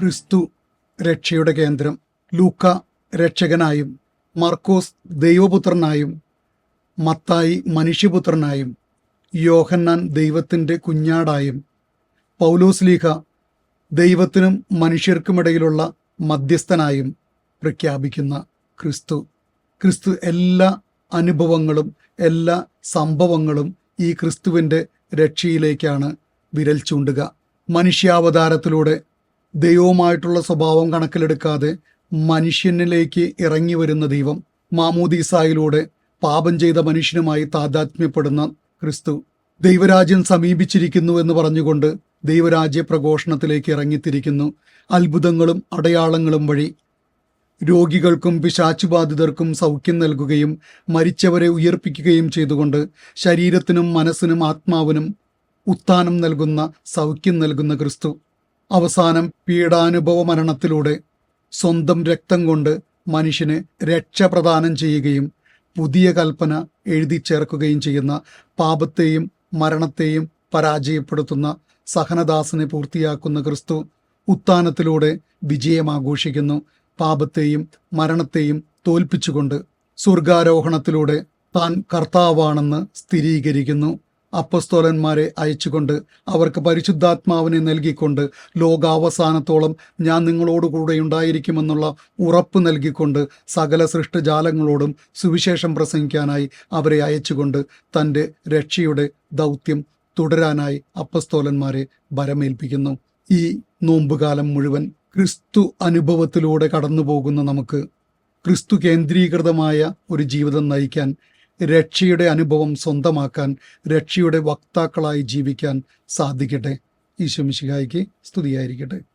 ക്രിസ്തു രക്ഷയുടെ കേന്ദ്രം. ലൂക്ക രക്ഷകനായും, മർക്കോസ് ദൈവപുത്രനായും, മത്തായി മനുഷ്യപുത്രനായും, യോഹന്നാൻ ദൈവത്തിൻ്റെ കുഞ്ഞാടായും, പൗലോസ്ലീഹ ദൈവത്തിനും മനുഷ്യർക്കുമിടയിലുള്ള മധ്യസ്ഥനായും പ്രഖ്യാപിക്കുന്ന ക്രിസ്തു എല്ലാ അനുഭവങ്ങളും എല്ലാ സംഭവങ്ങളും ഈ ക്രിസ്തുവിൻ്റെ രക്ഷയിലേക്കാണ് വിരൽ ചൂണ്ടുക. മനുഷ്യാവതാരത്തിലൂടെ ദൈവവുമായിട്ടുള്ള സ്വഭാവം കണക്കിലെടുക്കാതെ മനുഷ്യനിലേക്ക് ഇറങ്ങി വരുന്ന ദൈവം, മാമോദീസായിലൂടെ പാപം ചെയ്ത മനുഷ്യനുമായി താദാത്മ്യപ്പെടുന്ന ക്രിസ്തു, ദൈവരാജ്യം സമീപിച്ചിരിക്കുന്നു എന്ന് പറഞ്ഞുകൊണ്ട് ദൈവരാജ്യ പ്രഘോഷണത്തിലേക്ക് ഇറങ്ങിത്തിരിക്കുന്നു. അത്ഭുതങ്ങളും അടയാളങ്ങളും വഴി രോഗികൾക്കും പിശാചുബാധിതർക്കും സൗഖ്യം നൽകുകയും മരിച്ചവരെ ഉയർപ്പിക്കുകയും ചെയ്തുകൊണ്ട് ശരീരത്തിനും മനസ്സിനും ആത്മാവിനും ഉത്ഥാനം നൽകുന്ന, സൗഖ്യം നൽകുന്ന ക്രിസ്തു അവസാനം പീഡാനുഭവ മരണത്തിലൂടെ സ്വന്തം രക്തം കൊണ്ട് മനുഷ്യന് രക്ഷ പ്രദാനം ചെയ്യുകയും പുതിയ കൽപ്പന എഴുതി ചേർക്കുകയും ചെയ്യുന്ന, പാപത്തെയും മരണത്തെയും പരാജയപ്പെടുത്തുന്ന സഹനദാസനെ പൂർത്തിയാക്കുന്ന ക്രിസ്തു ഉത്ഥാനത്തിലൂടെ വിജയമാഘോഷിക്കുന്നു. പാപത്തെയും മരണത്തെയും തോൽപ്പിച്ചുകൊണ്ട് സ്വർഗാരോഹണത്തിലൂടെ താൻ കർത്താവാണെന്ന് സ്ഥിരീകരിക്കുന്നു. അപ്പസ്തോലന്മാരെ അയച്ചുകൊണ്ട് അവർക്ക് പരിശുദ്ധാത്മാവിനെ നൽകിക്കൊണ്ട് ലോകാവസാനത്തോളം ഞാൻ നിങ്ങളോടുകൂടെ ഉണ്ടായിരിക്കുമെന്നുള്ള ഉറപ്പ് നൽകിക്കൊണ്ട് സകല സൃഷ്ടജാലങ്ങളോടും സുവിശേഷം പ്രസംഗിക്കാനായി അവരെ അയച്ചുകൊണ്ട് തൻ്റെ രക്ഷയുടെ ദൗത്യം തുടരാനായി അപ്പസ്തോലന്മാരെ ഭരമേൽപ്പിക്കുന്നു. ഈ നോമ്പുകാലം മുഴുവൻ ക്രിസ്തു അനുഭവത്തിലൂടെ കടന്നു പോകുന്ന നമുക്ക് ക്രിസ്തു കേന്ദ്രീകൃതമായ ഒരു ജീവിതം നയിക്കാൻ, രക്ഷയുടെ അനുഭവം സ്വന്തമാക്കാൻ, രക്ഷയുടെ വക്താക്കളായി ജീവിക്കാൻ സാധിക്കട്ടെ. ഈശോ മിശിഹായ്ക്ക് സ്തുതിയായിരിക്കട്ടെ.